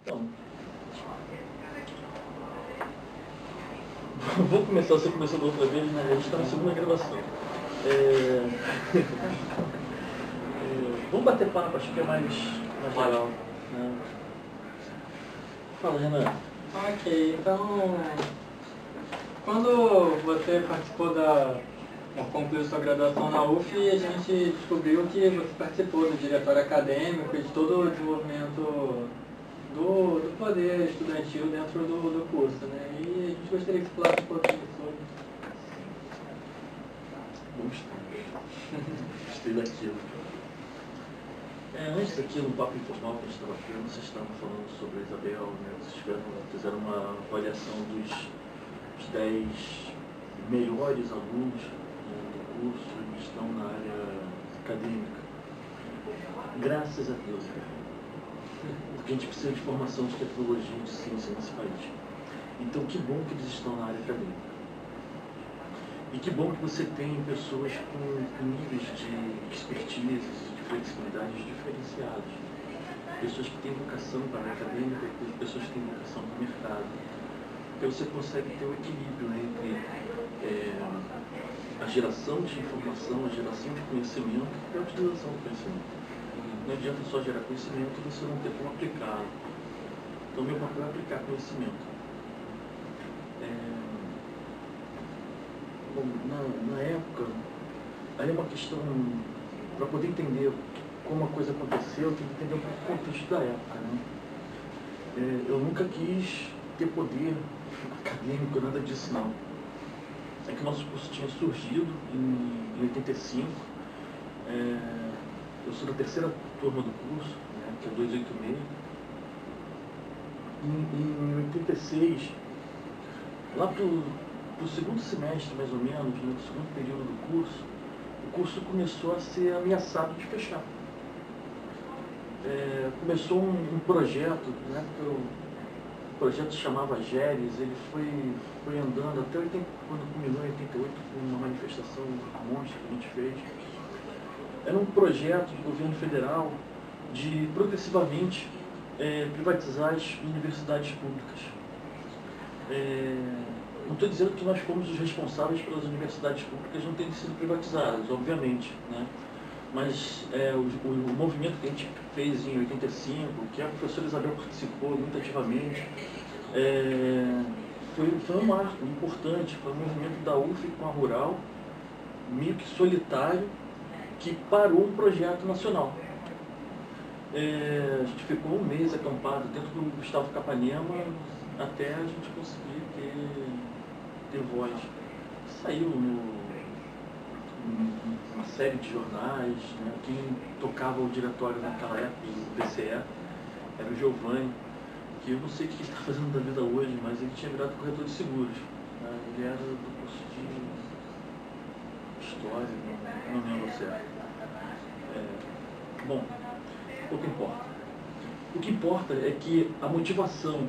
Então, vamos começar, você começou da outra vez, né? A gente está na segunda gravação. Vamos bater papo, acho que é mais legal. Né? Fala, Renan. Ok, então, quando você participou concluiu sua graduação na UF, a gente descobriu que você participou do diretório acadêmico e de todo o desenvolvimento do poder estudantil dentro do curso, né? E a gente gostaria que você falasse um pouquinho sobre. Gostei daquilo. Antes daquilo, no papo informal que a gente estava tendo, vocês estavam falando sobre a Isabel, né? Vocês fizeram uma avaliação dos 10 melhores alunos do curso que estão na área acadêmica. Graças a Deus, porque a gente precisa de formação de tecnologia e de ciência nesse país. Então, que bom que eles estão na área acadêmica. E que bom que você tem pessoas com níveis de expertise, de flexibilidade diferenciados. Pessoas que têm vocação para a área acadêmica e pessoas que têm vocação para o mercado. Então você consegue ter um equilíbrio, né, entre a geração de informação, a geração de conhecimento e a utilização do conhecimento. Não adianta só gerar conhecimento e você não ter como aplicá-lo. Então meu papel é aplicar conhecimento. Bom, na época, aí é uma questão, para poder entender como a coisa aconteceu, tem que entender um pouco o contexto da época. Né? Eu nunca quis ter poder acadêmico, nada disso não. É que o nosso curso tinha surgido em 85, eu sou da terceira turma do curso, né, que é 286. Em 86, lá para o segundo semestre, mais ou menos, no segundo período do curso, o curso começou a ser ameaçado de fechar. Começou um projeto, né, o projeto se chamava GERES, ele foi andando até quando culminou em 88, com uma manifestação monstra que a gente fez. Era um projeto do governo federal de progressivamente privatizar as universidades públicas. Não estou dizendo que nós fomos os responsáveis pelas universidades públicas não terem sido privatizadas, obviamente, né? Mas o movimento que a gente fez em 85, que a professora Isabel participou muito ativamente, foi um marco importante, foi um movimento da UF com a Rural, meio que solitário, que parou um projeto nacional. A gente ficou um mês acampado dentro do Gustavo Capanema até a gente conseguir ter voz. Saiu uma série de jornais, né? Quem tocava o diretório naquela época, o DCE, era o Giovanni, que eu não sei o que ele está fazendo da vida hoje, mas ele tinha virado corretor de seguros. Né? Ele era do curso de História, não lembro certo. Bom, pouco importa. O que importa é que a motivação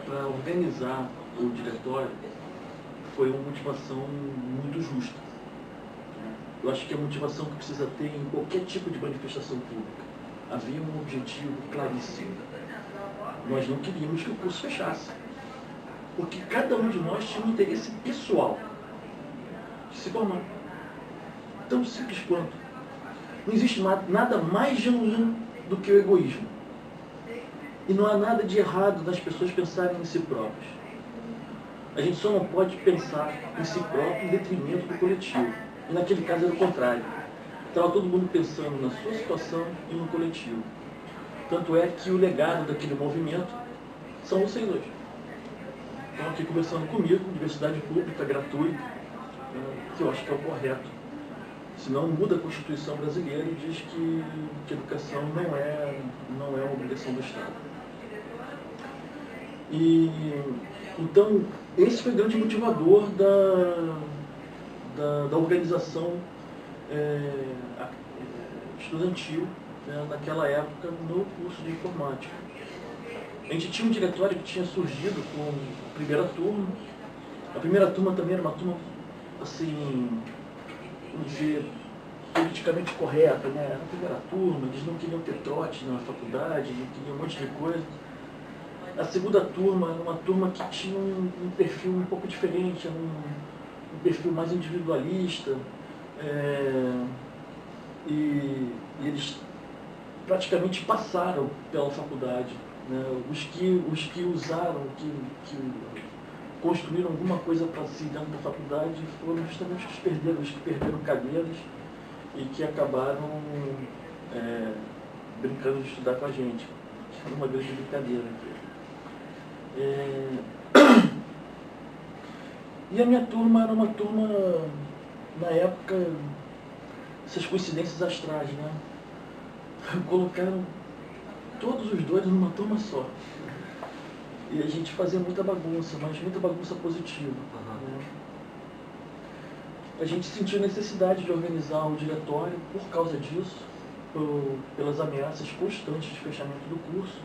para organizar o diretório foi uma motivação muito justa. Eu acho que é a motivação que precisa ter em qualquer tipo de manifestação pública. Havia um objetivo claríssimo. Nós não queríamos que o curso fechasse. Porque cada um de nós tinha um interesse pessoal de se formar. Tão simples quanto. Não existe nada mais genuíno do que o egoísmo. E não há nada de errado das pessoas pensarem em si próprias. A gente só não pode pensar em si próprio em detrimento do coletivo. E naquele caso era o contrário. Estava todo mundo pensando na sua situação e no coletivo. Tanto é que o legado daquele movimento são vocês dois. Estão aqui conversando comigo, universidade pública, gratuita, que eu acho que é o correto. Senão muda a Constituição brasileira e diz que educação não é uma obrigação do Estado. Então, esse foi o grande motivador da organização estudantil, né, naquela época no curso de informática. A gente tinha um diretório que tinha surgido com a primeira turma. A primeira turma também era uma turma, assim, vamos dizer, politicamente correta, né? Era a primeira turma, eles não queriam ter trote na faculdade, não queriam um monte de coisa. A segunda turma era uma turma que tinha um perfil um pouco diferente, um perfil mais individualista, e eles praticamente passaram pela faculdade. Né? Os que usaram, que construíram alguma coisa para si dentro da faculdade foram justamente os que perderam cadeiras e que acabaram brincando de estudar com a gente. Era uma grande brincadeira. E a minha turma era uma turma, na época, essas coincidências astrais, né? Colocaram todos os dois numa turma só. E a gente fazia muita bagunça, mas muita bagunça positiva. Né? A gente sentiu necessidade de organizar o diretório por causa disso, pelas ameaças constantes de fechamento do curso.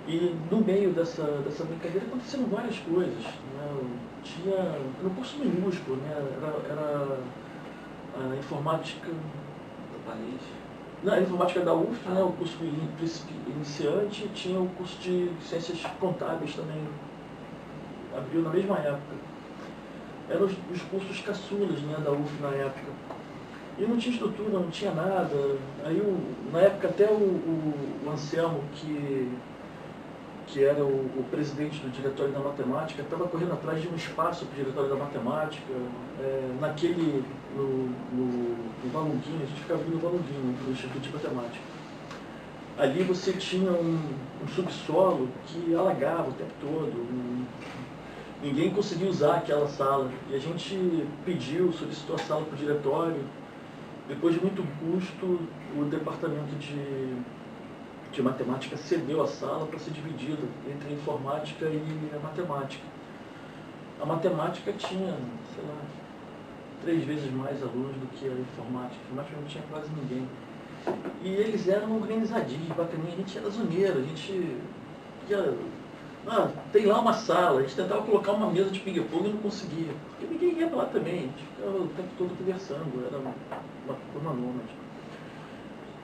E no meio dessa brincadeira aconteceram várias coisas. Né? Tinha um curso minúsculo, né? Era a informática do país. Não, a informática da UF, né? O curso iniciante, tinha o curso de ciências contábeis também, abriu na mesma época. Eram os cursos caçulas, né, da UF na época. E não tinha estrutura, não tinha nada. Aí, na época, até o Anselmo, que era o presidente do Diretório da Matemática, estava correndo atrás de um espaço para o Diretório da Matemática, no Valonguinho, a gente ficava no Valonguinho, no Instituto de Matemática. Ali você tinha um subsolo que alagava o tempo todo, ninguém conseguia usar aquela sala. E a gente solicitou a sala para o diretório. Depois de muito custo, o departamento de matemática cedeu a sala para ser dividida entre a informática e a matemática. A matemática tinha, sei lá, 3 vezes mais alunos do que a informática. A informática não tinha quase ninguém. E eles eram organizadinhos, bacaninhos. A gente era zoneiro, a gente ia... tem lá uma sala, a gente tentava colocar uma mesa de ping-pong e não conseguia. Porque ninguém ia para lá também, a gente ficava o tempo todo conversando, era uma turma nômade.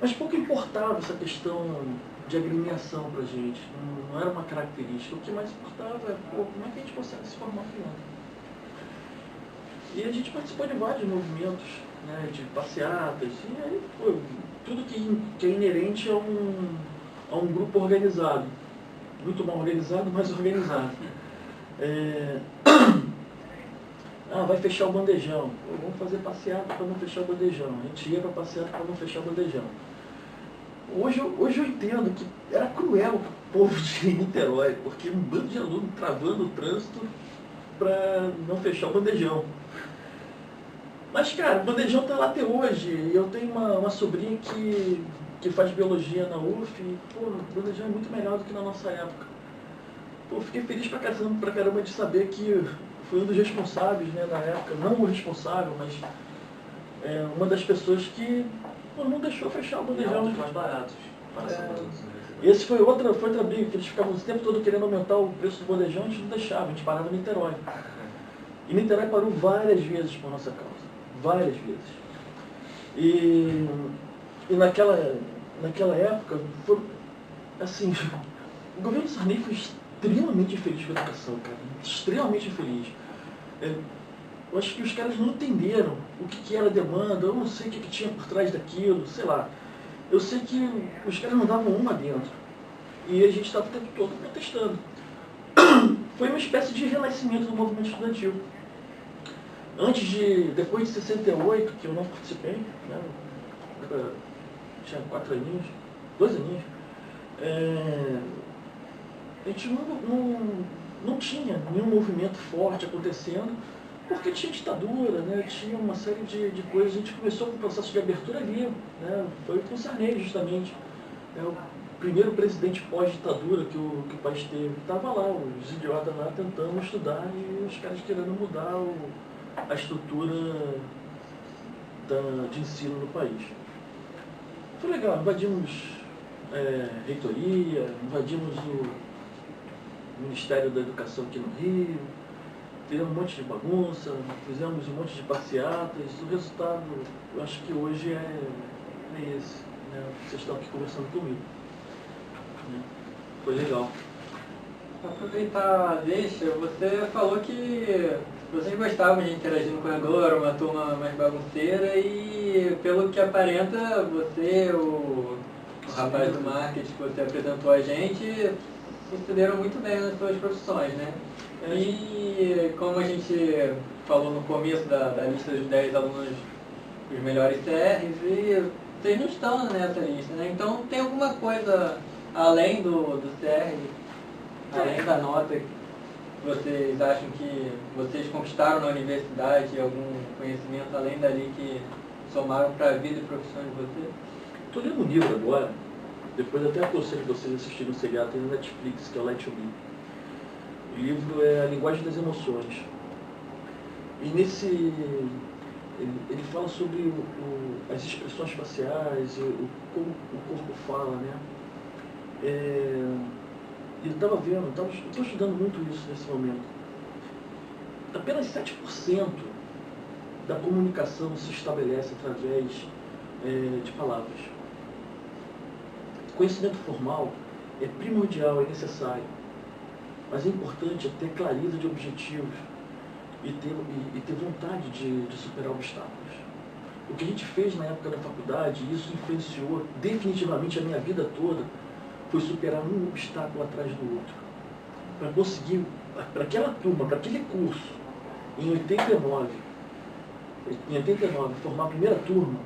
Mas pouco importava essa questão de agremiação para a gente, não era uma característica. O que mais importava é como é que a gente consegue se formar criança. E a gente participou de vários movimentos, né, de passeatas, e aí foi tudo que é inerente a um grupo organizado. Muito mal organizado, mas organizado. Vai fechar o bandejão. Vamos fazer passeata para não fechar o bandejão. A gente ia para passeata para não fechar o bandejão. Hoje eu entendo que era cruel para o povo de Niterói, porque um bando de alunos travando o trânsito para não fechar o bandejão. Mas, cara, o bandejão está lá até hoje. Eu tenho uma sobrinha que faz biologia na UF, e, o bandejão é muito melhor do que na nossa época. Fiquei feliz pra caramba de saber que fui um dos responsáveis, né, na época, não o responsável, mas uma das pessoas que não deixou fechar o bandejão. Mais baratos. Esse foi outra briga, que eles ficavam o tempo todo querendo aumentar o preço do bandejão, a gente não deixava, a gente parava em Niterói. E Niterói parou várias vezes por nossa causa. Várias vezes. E naquela época, assim, o governo Sarney foi extremamente infeliz com a educação, cara. Extremamente infeliz. Eu acho que os caras não entenderam o que era a demanda, eu não sei o que tinha por trás daquilo, sei lá. Eu sei que os caras não davam uma dentro. E a gente estava o tempo todo protestando. Foi uma espécie de renascimento do movimento estudantil. Depois de 68, que eu não participei, né, tinha 4 aninhos, 2 aninhos, a gente não tinha nenhum movimento forte acontecendo, porque tinha ditadura, né, tinha uma série de coisas. A gente começou com o processo de abertura livre, né, foi com o Sarney, justamente. O primeiro presidente pós-ditadura que o país teve. Estava lá, os idiotas lá tentando estudar e os caras querendo mudar a estrutura de ensino no país. Foi legal, invadimos reitoria, invadimos o Ministério da Educação aqui no Rio, fizemos um monte de bagunça, fizemos um monte de passeatas. O resultado, eu acho que hoje é esse, né? Vocês estão aqui conversando comigo. Foi legal. Para aproveitar a deixa, você falou que vocês gostavam de interagir no corredor, uma turma mais bagunceira e, pelo que aparenta, você, o rapaz do marketing que você apresentou a gente, sucederam muito bem nas suas profissões, né? E como a gente falou no começo da lista dos 10 alunos, os melhores CRs, e vocês não estão nessa lista, né? Então tem alguma coisa além do CR, além da nota, que vocês acham que vocês conquistaram na universidade, algum conhecimento além dali que somaram para a vida e profissão de vocês? Estou lendo um livro agora, depois até aconselho vocês assistirem o seriado, tem no Netflix, que é o Let Me. O livro é A Linguagem das Emoções. E nesse... ele fala sobre as expressões faciais, como o corpo fala, né? Ele estava vendo, estou estudando muito isso nesse momento. Apenas 7% da comunicação se estabelece através de palavras. Conhecimento formal é primordial, é necessário, mas é importante ter clareza de objetivos e ter vontade de superar obstáculos. O que a gente fez na época da faculdade, e isso influenciou definitivamente a minha vida toda, foi superar um obstáculo atrás do outro. Para conseguir, para aquela turma, para aquele curso, em 89, formar a primeira turma,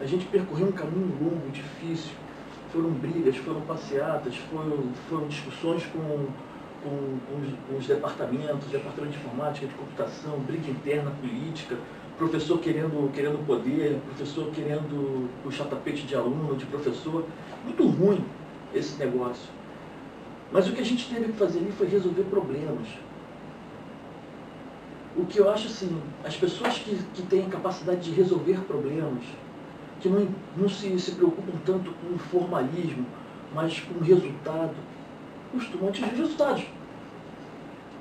a gente percorreu um caminho longo, difícil. Foram brigas, foram passeatas, foram discussões com os departamentos, departamento de informática, de computação, briga interna política, professor querendo poder, professor querendo puxar tapete de aluno, de professor. Muito ruim esse negócio. Mas o que a gente teve que fazer ali foi resolver problemas. O que eu acho assim, as pessoas que têm capacidade de resolver problemas, que não se preocupam tanto com o formalismo, mas com o resultado, costumam atingir resultados.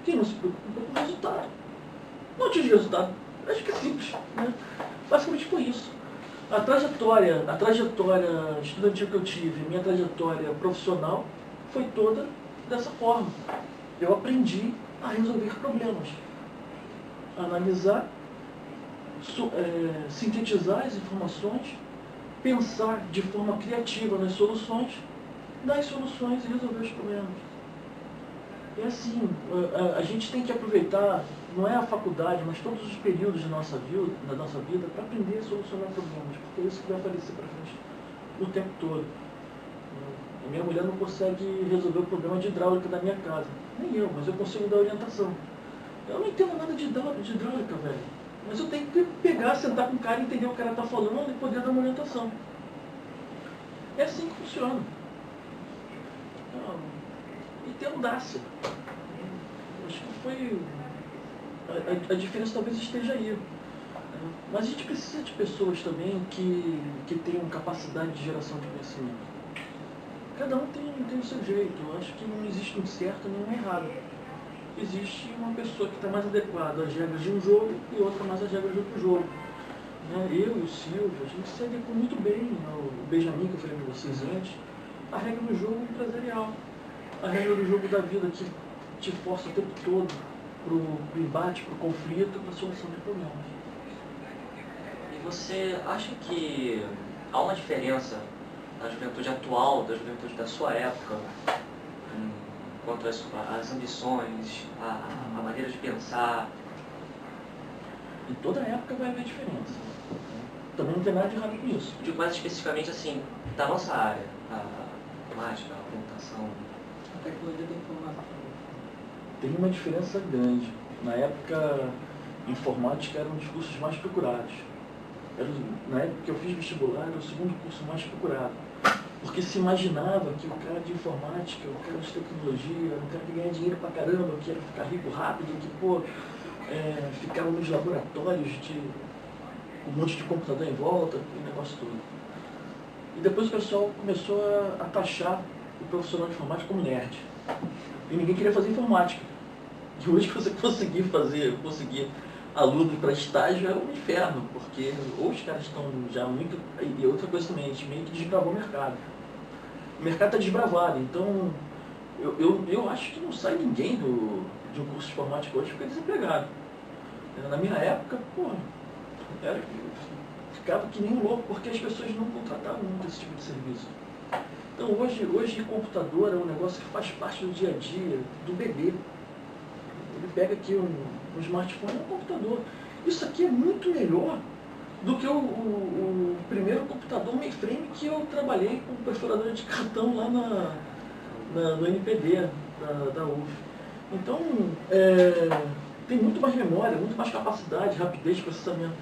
Quem não se preocupa com o resultado, não atinge resultado. Acho que é simples, né? Basicamente foi isso. A trajetória estudantil que eu tive, minha trajetória profissional, foi toda dessa forma. Eu aprendi a resolver problemas, a analisar, sintetizar as informações, pensar de forma criativa nas soluções, dar as soluções e resolver os problemas. É assim, a gente tem que aproveitar, não é a faculdade, mas todos os períodos da nossa vida para aprender a solucionar problemas, porque é isso que vai aparecer para frente o tempo todo. A minha mulher não consegue resolver o problema de hidráulica da minha casa, nem eu, mas eu consigo dar orientação. Eu não entendo nada de hidráulica, velho, mas eu tenho que pegar, sentar com o cara, entender o que o cara está falando e poder dar uma orientação. É assim que funciona. E ter audácia. Acho que foi... A diferença talvez esteja aí. Mas a gente precisa de pessoas também que tenham capacidade de geração de conhecimento. Cada um tem o seu jeito. Eu acho que não existe um certo nem um errado. Existe uma pessoa que está mais adequada às regras de um jogo e outra mais às regras de outro jogo. Eu e o Silvio, a gente se adequou muito bem ao Benjamin, que eu falei para vocês antes, a regra do jogo empresarial. A regra do jogo da vida que te força o tempo todo para o embate, para o conflito, para a solução de problemas. E você acha que há uma diferença na juventude atual, da juventude da sua época, quanto às ambições, a maneira de pensar? Em toda época vai haver diferença. Também não tem nada de errado com isso. Digo mais especificamente assim, da nossa área, a matemática, a computação. A tecnologia da informação. Tem uma diferença grande. Na época, informática era um dos cursos mais procurados. Na época que eu fiz vestibular, era o segundo curso mais procurado. Porque se imaginava que o cara de informática, o cara de tecnologia, o cara que ganha dinheiro pra caramba, que ia ficar rico rápido, que ficava nos laboratórios com um monte de computador em volta, aquele negócio todo. E depois o pessoal começou a taxar o profissional de informática como nerd. E ninguém queria fazer informática. E hoje você conseguir aluno para estágio é um inferno, porque ou os caras estão já muito... E outra coisa também, a gente meio que desbravou o mercado. O mercado está desbravado, então Eu acho que não sai ninguém de um curso de informática hoje fica desempregado. Na minha época, ficava que nem um louco, porque as pessoas não contratavam muito esse tipo de serviço. Então hoje computador é um negócio que faz parte do dia a dia do bebê. Ele pega aqui um smartphone e um computador. Isso aqui é muito melhor do que o primeiro computador mainframe que eu trabalhei com perfuradora de cartão lá no NPD da UF. Então, tem muito mais memória, muito mais capacidade, rapidez de processamento.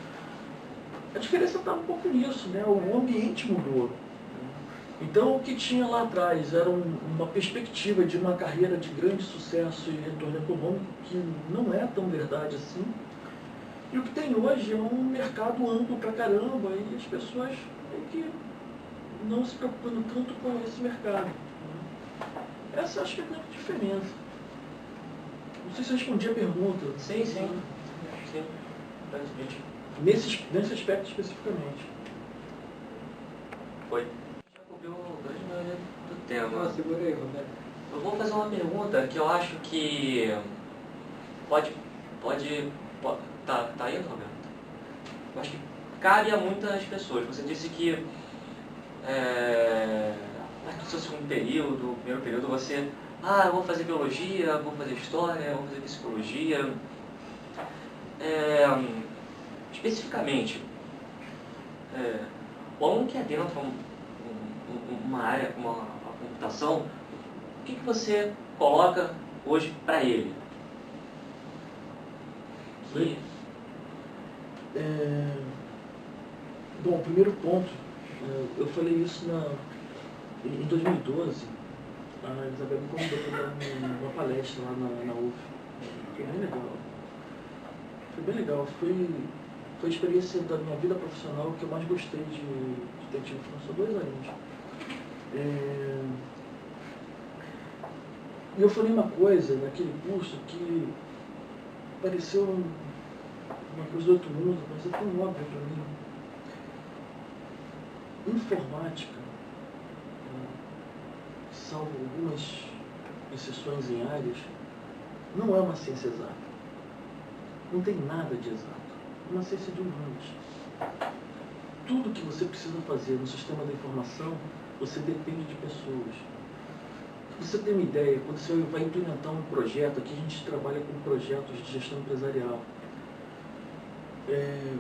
A diferença está um pouco nisso, né? O ambiente mudou. Então, o que tinha lá atrás era uma perspectiva de uma carreira de grande sucesso e retorno econômico, que não é tão verdade assim. E o que tem hoje é um mercado amplo pra caramba e as pessoas meio que não se preocupando tanto com esse mercado. Essa acho que é a grande diferença. Não sei se eu respondi a pergunta. Sim. Nesse aspecto especificamente. Foi. Já cobriu a grande maioria do tema. Segura aí, Roberto. Eu vou fazer uma pergunta que eu acho que pode tá aí, Roberto? Eu acho que cabe a muitas pessoas. Você disse que no seu segundo período, primeiro período, você eu vou fazer biologia, vou fazer história, vou fazer psicologia. Especificamente, o aluno que adentra uma área como a computação, o que você coloca hoje para ele? Bom, primeiro ponto, eu falei isso em 2012, a Isabel me convidou para dar uma palestra lá na UF. Foi bem legal. Foi a experiência da minha vida profissional que eu mais gostei de ter tido. Foram só 2 anos. E eu falei uma coisa naquele curso que pareceu uma coisa do outro mundo, mas é tão óbvio para mim. Informática, salvo algumas exceções em áreas, não é uma ciência exata. Não tem nada de exato. É uma ciência de humanos. Tudo que você precisa fazer no sistema da informação, você depende de pessoas. Pra você ter uma ideia, quando você vai implementar um projeto, aqui a gente trabalha com projetos de gestão empresarial.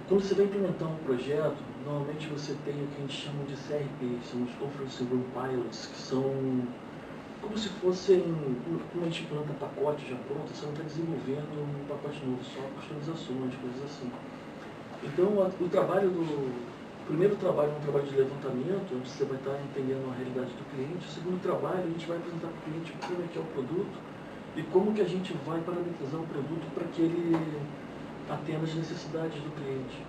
Quando você vai implementar um projeto, normalmente você tem o que a gente chama de CRP, que são os Conference Room Pilots, que são como se fossem, como a gente planta pacote já pronto, você não está desenvolvendo um pacote novo, só customizações, coisas assim. Então, o primeiro trabalho é um trabalho de levantamento, onde você vai estar entendendo a realidade do cliente. O segundo trabalho, a gente vai apresentar para o cliente como é que é o produto e como que a gente vai parametrizar o produto para que ele atenda as necessidades do cliente.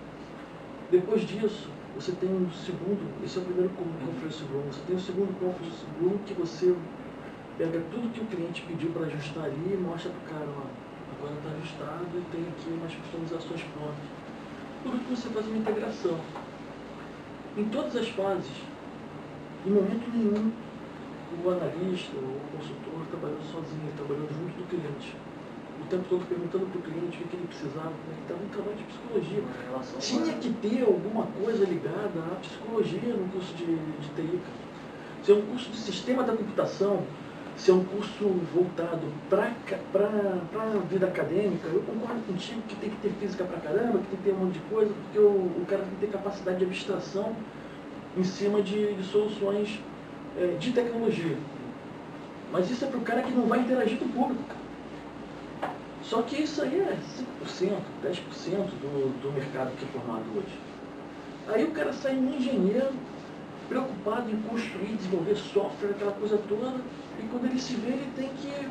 Depois disso, você tem um segundo, esse é o primeiro Conference Room, você tem o segundo Conference Room que você pega tudo que o cliente pediu para ajustar ali e mostra para o cara, ó, agora está ajustado e tem aqui umas customizações prontas. Por que você faz uma integração? Em todas as fases, em momento nenhum, o analista ou o consultor trabalhando sozinho, trabalhando junto do cliente. O tempo todo perguntando para o cliente o que ele precisava, como é que estava um trabalho de psicologia. Tinha que ter alguma coisa ligada à psicologia no curso de TI. Se é um curso de sistema da computação, se é um curso voltado para a vida acadêmica, eu concordo contigo que tem que ter física pra caramba, que tem que ter um monte de coisa, porque o cara tem que ter capacidade de abstração em cima de soluções de tecnologia. Mas isso é para o cara que não vai interagir com o público. Só que isso aí é 5%, 10% do mercado que é formado hoje. Aí o cara sai um engenheiro preocupado em construir, desenvolver software, aquela coisa toda, e quando ele se vê, ele tem que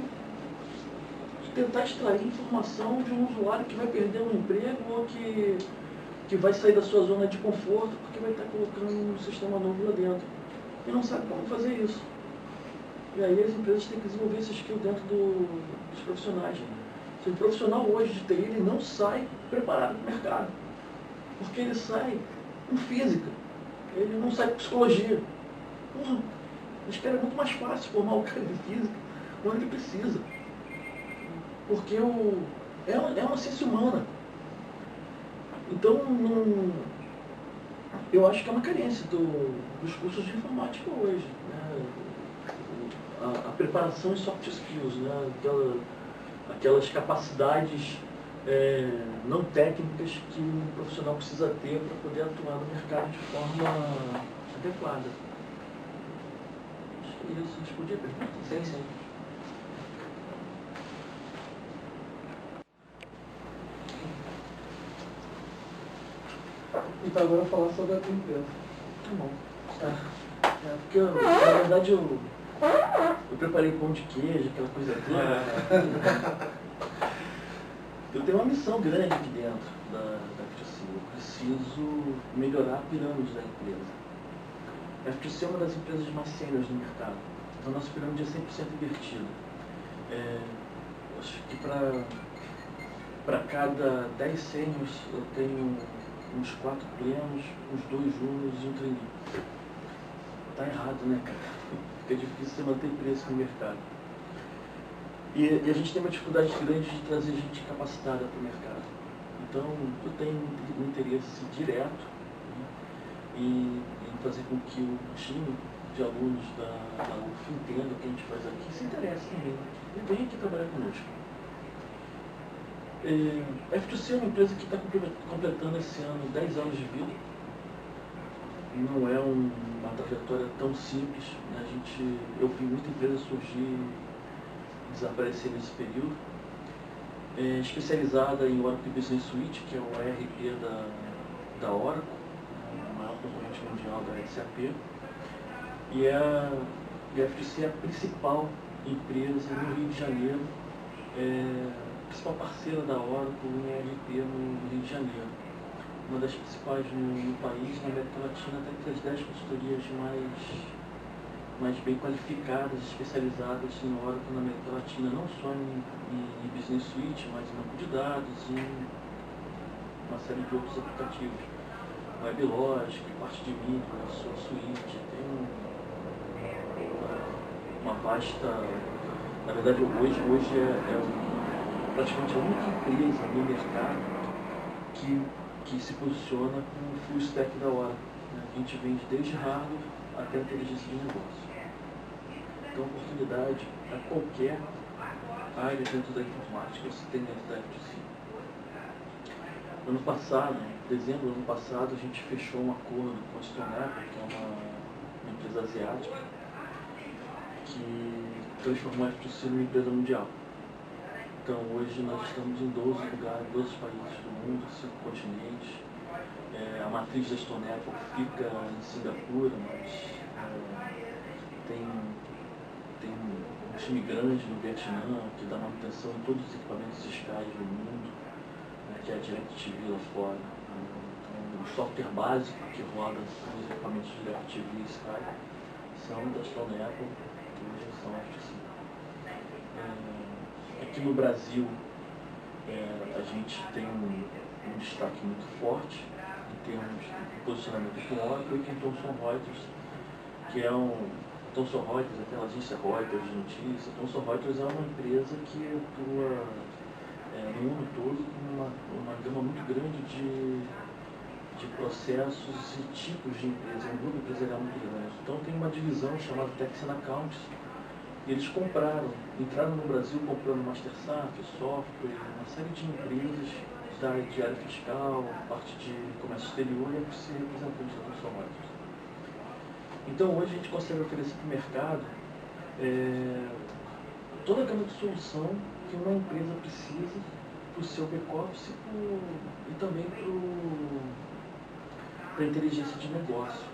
tentar extrair informação de um usuário que vai perder um emprego ou que vai sair da sua zona de conforto porque vai estar colocando um sistema novo lá dentro. E não sabe como fazer isso. E aí as empresas têm que desenvolver esse skill dentro dos profissionais. Se o profissional hoje de TI, ele não sai preparado para o mercado. Porque ele sai com física. Ele não sai com psicologia. Acho que era muito mais fácil formar o cara de física quando ele precisa. Porque é uma ciência humana. Então, eu acho que é uma carência dos cursos de informática hoje. Né? A preparação em soft skills, né? Aquelas capacidades não técnicas que um profissional precisa ter para poder atuar no mercado de forma adequada. Acho que é isso. Respondi a pergunta? Sim, sim. Então agora eu vou falar sobre a tua empresa. Tá bom. Porque, na verdade, eu preparei pão de queijo, aquela coisa toda. Eu tenho uma missão grande aqui dentro da FTC. Eu preciso melhorar a pirâmide da empresa. A FTC é uma das empresas mais sêniores no mercado. Então, a nossa pirâmide é 100% invertida. Acho que para cada 10 sêniores eu tenho uns 4 plenos, uns 2 júniores e um trainee. Tá errado, né, cara? Fica difícil você manter preço no mercado. E a gente tem uma dificuldade grande de trazer gente capacitada para o mercado. Então, eu tenho um interesse direto, né, em fazer com que o time de alunos da UF entenda o que a gente faz aqui e se interesse também. E vem aqui trabalhar conosco. A FTC é uma empresa que está completando esse ano 10 anos de vida. Não é uma trajetória tão simples. Né? Eu vi muita empresa surgir e desaparecer nesse período. Especializada em Oracle Business Suite, que é o ERP da Oracle, a maior concorrente mundial da SAP. E a FTC é a principal empresa no Rio de Janeiro, principal parceira da Oracle em ERP no Rio de Janeiro. Uma das principais no país, na América Latina, até entre as 10 consultorias mais bem qualificadas, especializadas em Oracle na América Latina, não só em Business Suite, mas em banco de dados, em uma série de outros aplicativos. WebLogic, parte de mídia, sua suite, tem uma vasta... Na verdade, hoje praticamente a única empresa no mercado que se posiciona com o full stack da Oracle. Né? A gente vende desde hardware até inteligência de negócio. Então, oportunidade a qualquer área dentro da informática você tem dentro da FTC. Ano passado, em dezembro do ano passado, a gente fechou um acordo com a Stonap, que é uma empresa asiática, que transformou a FTC numa empresa mundial. Então, hoje nós estamos em 12 lugares, 12 países do mundo, 5 continentes. A matriz da Stonap fica em Singapura, mas tem um time grande no Vietnã, que dá manutenção em todos os equipamentos fiscais do mundo, né, que é a DirecTV lá fora. Então, o software básico que roda os equipamentos de DirecTV e Sky são da Stonap, que hoje são FTC. Aqui no Brasil, a gente tem um destaque muito forte em termos de posicionamento com Oracle e com Thomson Reuters, que é Thomson Reuters, aquela agência Reuters de notícias. Thomson Reuters é uma empresa que atua no mundo todo com uma gama muito grande de processos e tipos de empresa, um grupo empresarial muito grande. Então tem uma divisão chamada Texan Accounts. E eles entraram no Brasil comprando MasterSaf, software, uma série de empresas da área de área fiscal, parte de comércio exterior e ser representante da Thomson Reuters. Então hoje a gente consegue oferecer para o mercado toda a gama de solução que uma empresa precisa para o seu back-office e também para a inteligência de negócio.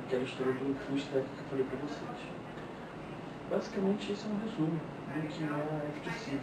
Aquela história do full stack que eu falei para vocês. Basicamente, esse é um resumo do que é a FTC.